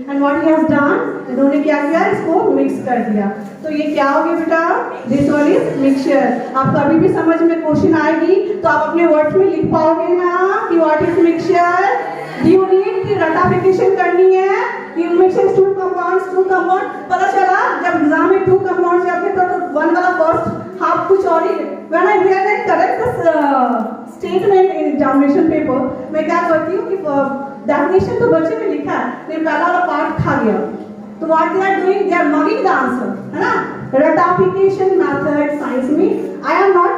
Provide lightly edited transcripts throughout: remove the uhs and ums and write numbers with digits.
And what he has done, इन्होंने क्या किया, इसको मिक्स कर दिया। तो ये क्या हो गया बेटा, दिस वन इज मिक्सचर। आप कभी भी समझ में क्वेश्चन आएगी तो आप अपने वर्ड्स में लिख पाओगे ना कि what is mixture. You need की रटाफिकेशन करनी है कि मिक्सचर टू कंपाउंड पता चला जब एग्जाम में टू कंपाउंड्स आते तो वन वाला फर्स्ट हाफ कुछ और ही। When I hear that correct statement in examination paper, मैं क्या करती हूँ कि डेफिनेशन तो बच्चे ने लिखा है लेकिन पहला वाला पार्ट खा गया, तो what they are doing, they are mugging the answer, है ना। रटाफिकेशन मेथड साइंस में, I am not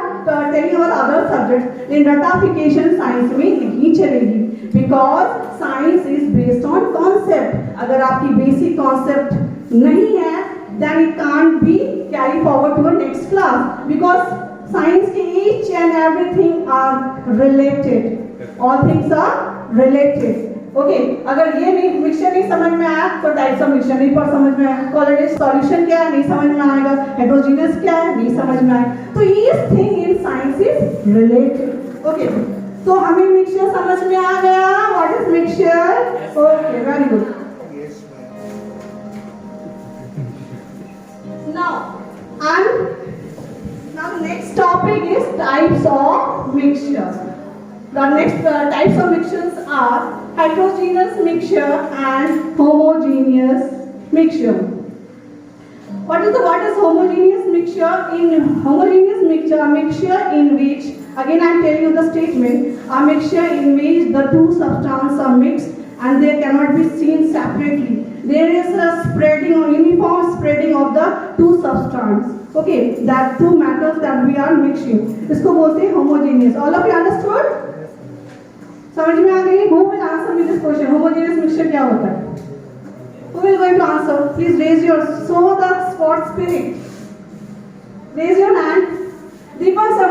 telling about other subject, इन रटाफिकेशन साइंस में नहीं चलेगी because science is based on concept. अगर आपकी बेसिक कॉन्सेप्ट नहीं है then it can't be carry forward to the next class because science के each and everything are related, all things are related. Okay, अगर ये नहीं मिक्सचर नहीं समझ में आया तो टाइप्स ऑफ मिक्सचर नहीं पर समझ में आया, कोऑर्डिनेट सॉल्यूशन क्या है नहीं समझ में आएगा, हेटेरोजेनस क्या है नहीं समझ में आएगा। तो each thing in science is related. Okay, तो हमें मिक्सचर समझ में आ गया, what is mixture. Okay, very good. Now next topic is types of mixture. The next types of mixtures are heterogeneous mixture and homogeneous mixture. What is homogeneous mixture? In homogeneous mixture, a mixture in which, again I am telling you the statement, a mixture in which the two substances are mixed and they cannot be seen separately. There is a spreading or uniform spreading of the two substances. Okay, that two matters that we are mixing. इसको बोलते हैं homogeneous. All of you understood? समझ में आ गई? Who will answer me this question? Homogeneous mixture क्या होता है? Who will going to answer? Please raise your, show the sport spirit. Raise your hand. Deepak sir,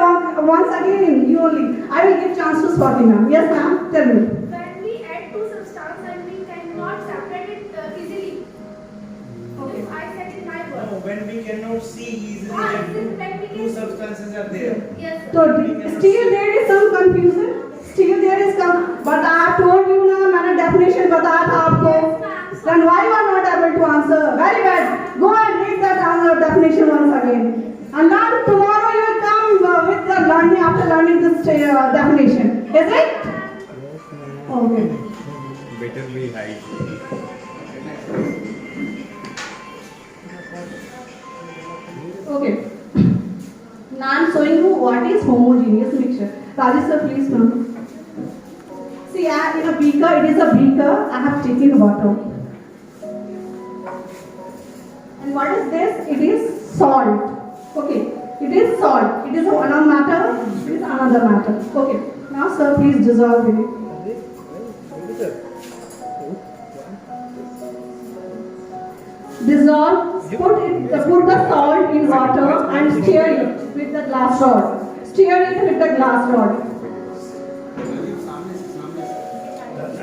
once again you only. I will give chance to Swati ma'am. Yes ma'am, tell me. When we add two substances and we cannot separate it easily. Okay. I said in my word. No, when we cannot see easily When that we two can. substances are there. Yes. Sir. So still there is some confusion. Still there is some. But I have told you ना, मैंने definition बताया था आपको. Yes, ma'am. Then why you are not able to answer? Very bad. Go and read that answer definition once again. And then tomorrow you will come with the learning after learning this definition. Is it? Okay. Better be high. Okay. Now I am showing you what is homogeneous mixture. Rajesh sir, please come. See, in a beaker, it is a beaker. I have taken water. And what is this? It is salt. Okay. It is salt. It is one matter. It is another matter. Okay. Now, sir, please dissolve it. Dissolve. Put the salt in water and stir it with the glass rod. Stir it with the glass rod.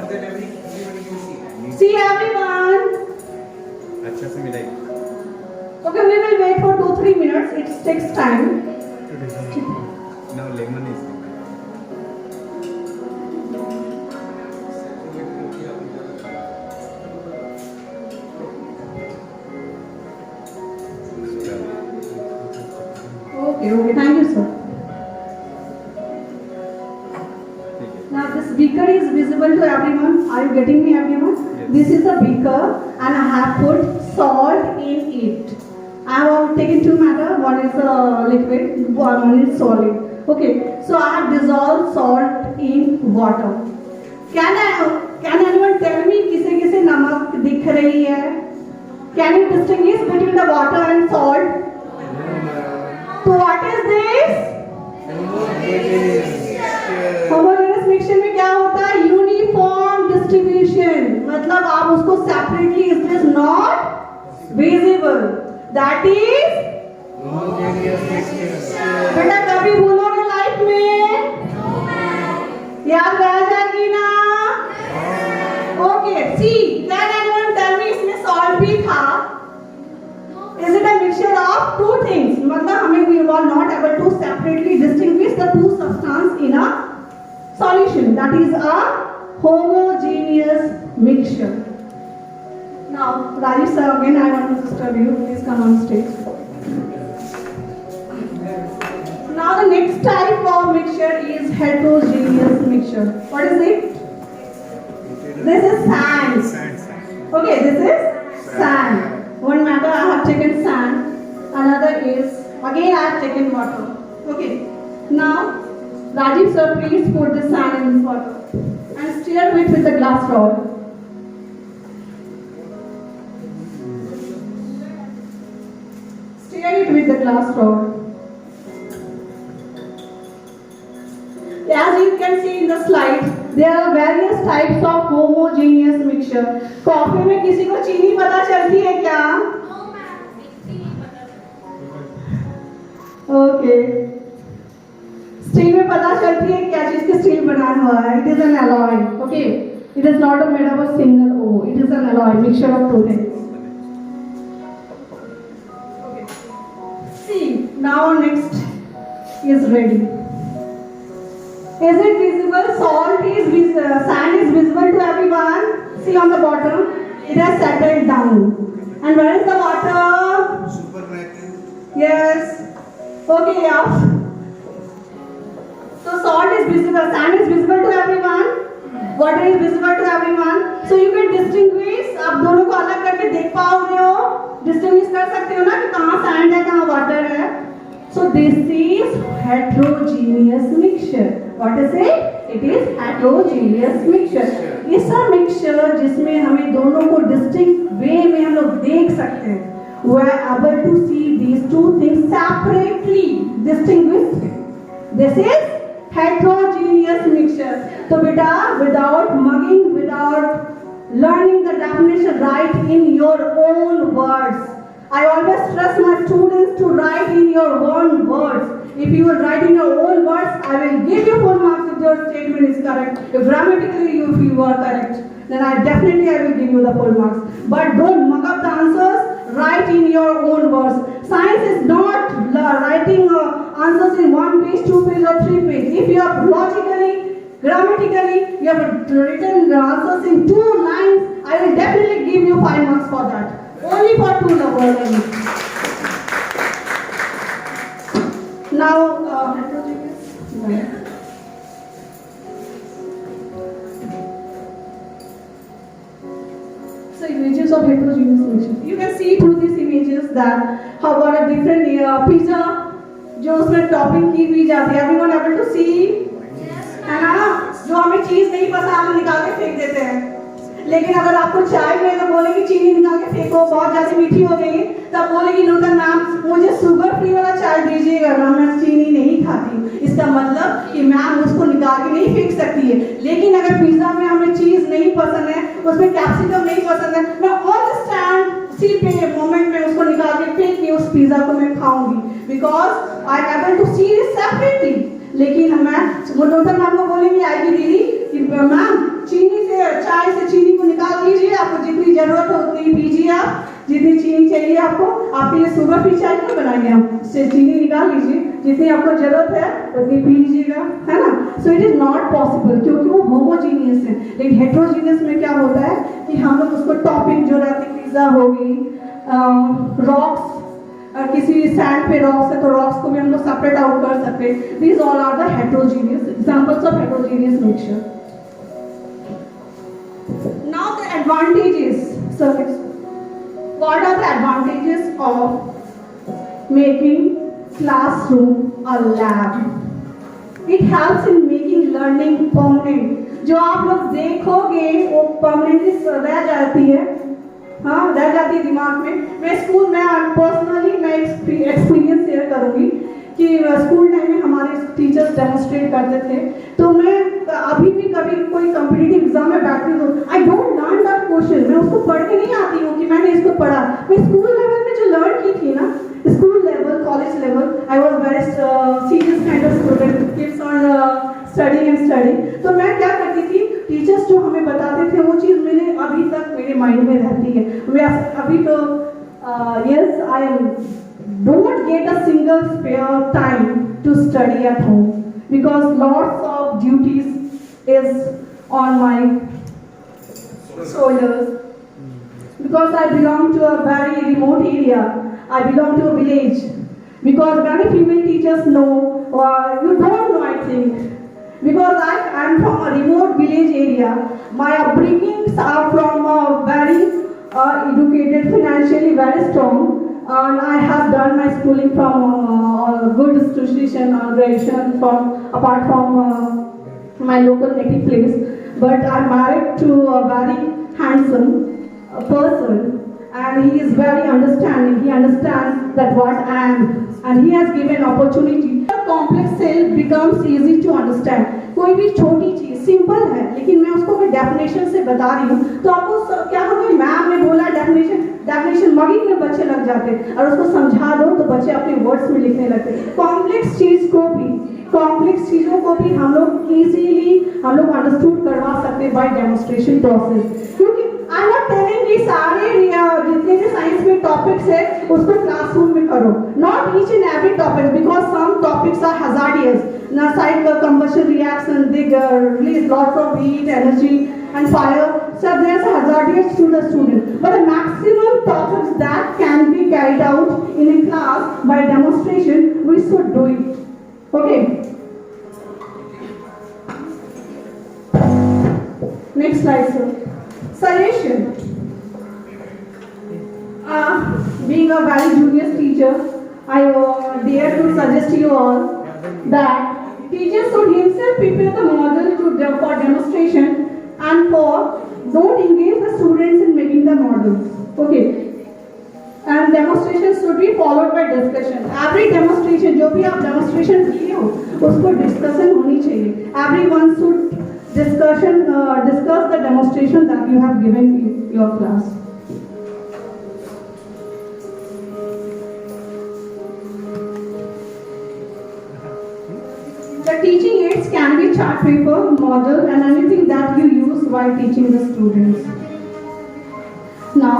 Then everybody can see. See everyone. अच्छा से मिलाई. Okay, we will wait for 2-3 minutes. It takes time. Now lemon is. Okay, thank you, sir. Now this beaker is visible to everyone. Are you getting me, everyone? Yes. This is a beaker and I have put salt in it. I have taken two matter. One is liquid, one is solid. Okay, so I have dissolved salt in water. Can anyone tell me किसे किसे नमक दिख रही है? Can you distinguish between the water and salt? So what is this? Homogeneous mixture में क्या होता है? Uniform distribution. मतलब आप उसको separately, it is not visible. That is बेटा कभी भूलोगे लाइफ में? याद रह जाएगी ना? Okay, see, can anyone tell me इसमें salt भी था? Is it a mixture of two things? मतलब हमें we were not able to separately distinguish the two substances in a solution. That is a homogeneous mixture. Now, Rajesh sir, again I want to disturb you. Please come on stage. Now, the next type of mixture is heterogeneous mixture. What is it? This is sand. Sand. Okay, this is sand. One matter I have taken sand. Another is again I have taken water. Okay. Now, Rajiv sir, please put the sand in this water and stir it with the glass rod. Stir it with the glass rod. As you can see in the slide, there are various types of homogeneous mixture. Coffee में किसी को चीनी पता चलती है क्या? No, ma'am. इतनी नहीं पता। ओके। स्टील में पता चलती है क्या चीज का स्टील बनाया हुआ है? It is an alloy. Okay. It is not made of a single ore. It is an alloy, mixture of two things. Okay. See, now next is ready. Is it visible? Sand is visible to everyone. See on the bottom, it has settled down. And where is the water? Super vacuum. Yes. Okay, yeah. So salt is visible, sand is visible to everyone. Water is visible to everyone. So you can distinguish. आप दोनों को अलग करके देख पाओगे हो. Distinguish कर सकते हो ना कि कहाँ sand है, कहाँ water है. So this is heterogeneous mixture. What is it? It is heterogeneous mixture. ऐसा mixture जिसमें हमें दोनों को distinct way में हम लोग देख सकते हैं. We are able to see these two things separately, distinguished. This is heterogeneous mixture. So beta, without mugging, without learning the definition, write in your own words. I always stress my students to write in your own words. If you will write in your own words, I will give you full marks if your statement is correct. If grammatically if you are correct, then I will give you the full marks. But don't mug up the answers. Write in your own words. Science is not writing answers in 1 page, 2 page, or 3 page. If you have logically, grammatically, you have written the answers in 2 lines, I will definitely give you 5 marks for that. Only for 2 level. Now, heterogeneous. So images of heterogeneous mixture. You can see through these images that how what a different pizza जो उसमें topping की हुई जाती है. Everyone able to see? है ना? जो हमें चीज नहीं पसंद हम निकाल के फेंक देते हैं. लेकिन अगर आपको चाय में तो बोलेगी चीनी निकाल के फेंको, बहुत ज़्यादा मीठी हो गई तब बोलेगी नूतन मैम मुझे शुगर फ्री वाला चाय दीजिएगा ना, मैं चीनी नहीं खाती. इसका मतलब कि मैम उसको निकाल के नहीं फेंक सकती है. लेकिन अगर पिज्ज़ा में हमें चीज़ नहीं पसंद है, उसमें कैप्सिकम नहीं पसंद है, मैं ऑन द स्टैंड सी पे मोमेंट में उसको निकाल के फेंक के उस पिज्ज़ा को मैं खाऊंगी. Because I am able to see this separately. लेकिन मैं नूतन मैम को बोलेंगी आएगी दीदी कि मैम चीनी से चाय से चीनी को निकाल लीजिए, आपको जितनी जरूरत हो उतनी पीजिए, आप जितनी चीनी चाहिए आपको, आपके लिए शुगर फ्री चाय क्यों बनाएंगे हम, से चीनी निकाल लीजिए, जितनी आपको जरूरत है उतनी पी लीजिएगा, है ना. So it is not possible क्योंकि वो होमोजीनियस है. लेकिन हेट्रोजीनियस में क्या होता है कि हम लोग उसको टॉपिंग जो रहती है, पिज्जा हो गई, रॉक्स, किसी सैंड पे रॉक्स है तो रॉक्स को भी हम लोग सेपरेट आउट कर सकते हैं. These all are the heterogeneous examples of heterogeneous mixture. Now the advantages. So what are the advantages of making classroom a lab? It helps in making learning permanent. जो आप लोग देखोगे वो परमानेंटली रह जाती है. हाँ, रह जाती है दिमाग में. मैं स्कूल में पर्सनली मैं एक्सपीरियंस शेयर करूँगी कि स्कूल टाइम में हमारे टीचर्स डेमोन्स्ट्रेट करते थे. तो मैं अभी भी कभी कोई कॉम्पिटिटिव एग्जाम में बैठती हूँ, I don't learn that question. मैं उसको पढ़ के नहीं आती हूँ कि मैंने इसको पढ़ा. मैं स्कूल लेवल में जो लर्न की थी ना, school level, college level, I was very serious kind of student, keeps on studying and studying. तो मैं क्या करती थी, टीचर्स जो हमें बताते थे वो चीज़ मेरे अभी तक मेरे माइंड में रहती है. मैं अभी तो yes I am don't get a single spare time to study at home because lots of duties is on my shoulders. because I belong to a very remote area. I belong to a village. Because many female teachers know, you don't know, I think. Because I am from a remote village area. My upbringings are from a very educated, financially very strong. And I have done my schooling from a good institution or graduation apart from my local native place. But I'm married to a very handsome person, and he is very understanding. He understands that what I am, and he has given opportunity. Complex self becomes easy to understand. कोई भी छोटी चीज simple है, लेकिन मैं उसको अगर definition से बता रही हूँ तो आपको क्या होगा, मैम ने बोला डेफिनेशन मगी में बच्चे लग जाते हैं, और उसको समझा दो तो बच्चे अपने वर्ड्स में लिखने लगते हैं। कॉम्प्लेक्स चीजों को भी हम लोग इजीली अंडरस्टूड करवा सकते हैं बाय डेमोन्स्ट्रेशन प्रोसेस। क्योंकि आई एम नॉट टेलिंग कि सारे जितने भी साइंस में टॉपिक्स है उसको क्लासरूम में करो, not each and every topic, because some topics are hazardous. Side combustion reaction, they release lots of heat, energy and fire, so there's hazardous to the student. But the maximum topics that can be carried out in a class by demonstration, we should do it. Okay. Next slide, sir. Suggestion. Being a very junior teacher, I dare to suggest you all that teachers should himself prepare the model for demonstration and don't engage the students in making the models. Okay. And demonstration should be followed by discussion. Every demonstration, जो भी आप demonstration किए हो, उसको discussion होनी चाहिए. Everyone should discuss the demonstration that you have given in your class. The teaching aids can be chart paper, model, and anything that you use while teaching the students. Now,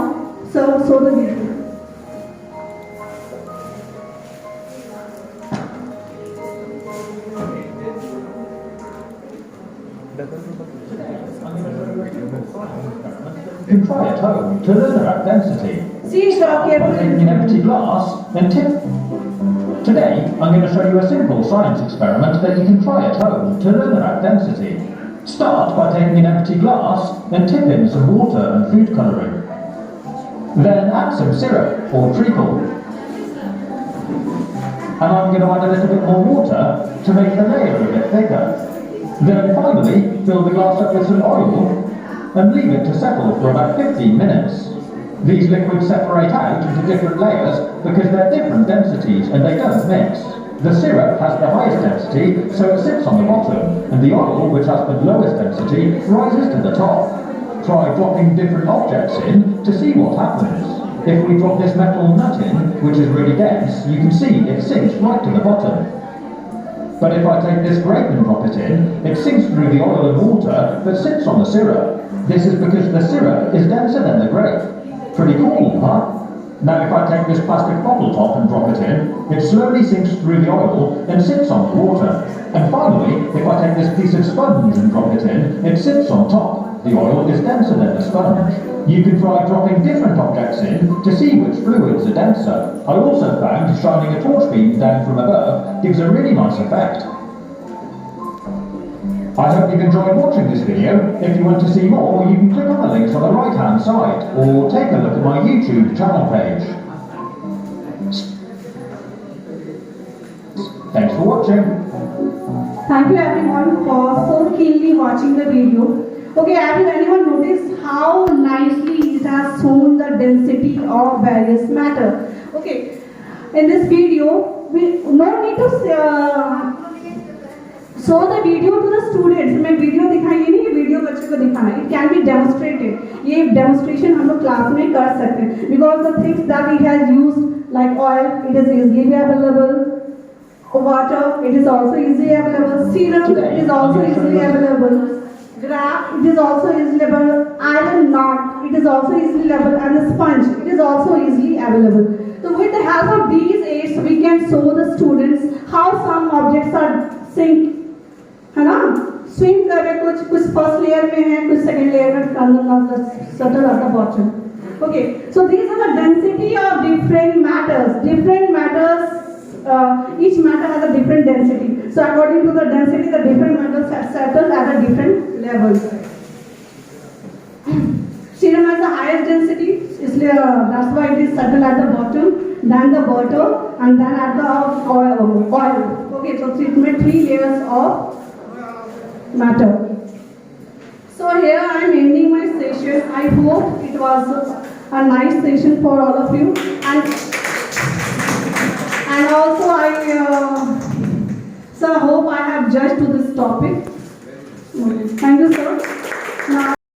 show the video. You can try at home to learn about density. See, Taking an empty glass and tip. Today, I'm going to show you a simple science experiment that you can try at home to learn about density. Start by taking an empty glass and tip in some water and food colouring. Then add some syrup or treacle. And I'm going to add a little bit more water to make the layer a bit thicker. Then finally, fill the glass up with some oil and leave it to settle for about 15 minutes. These liquids separate out into different layers because they're different densities and they don't mix. The syrup has the highest density, so it sits on the bottom, and the oil, which has the lowest density, rises to the top. Try dropping different objects in to see what happens. If we drop this metal nut in, which is really dense, you can see it sinks right to the bottom. But if I take this grape and drop it in, it sinks through the oil and water but sits on the syrup. This is because the syrup is denser than the grape. Pretty cool, huh? Now if I take this plastic bottle top and drop it in, it slowly sinks through the oil and sits on the water. And finally, if I take this piece of sponge and drop it in, it sits on top. The oil is denser than the sponge. You can try dropping different objects in to see which fluids are denser. I also found shining a torch beam down from above gives a really nice effect. I hope you've enjoyed watching this video. If you want to see more, you can click on the links on the right hand side or take a look at my YouTube channel page. Thanks for watching. Thank you everyone for so keenly watching the video. Okay, have anyone noticed how nicely it has shown the density of various matter? Okay, in this video, we no need to show the video to the students. मैं video दिखाई ये नहीं कि video बच्चे को दिखाना है. It can be demonstrated. ये demonstration हम लोग क्लास में कर सकते हैं. Because the things that it has used like oil, it is easily available. Water, it is also easily available. Serum, it is also easily available. Graph, it is also easily available. Iron knot, it is also easily available. And the sponge, it is also easily available. So with the help of these aids, we can show the students how some objects are sink, है ना? Swim कर रहे कुछ first layer में है, कुछ second layer में, under the bottom. Okay, so these are the density of different matters. Different matters, each matter has a different density. So according to the density, the different matters are settled at a different level. Serum has the highest density, that's why it is settled at the bottom, then the butter, and then at the oil. Okay, so it made 3 layers of matter. So here I am ending my session. I hope it was a nice session for all of you, and also I hope I have judged to this topic. Thank you, sir.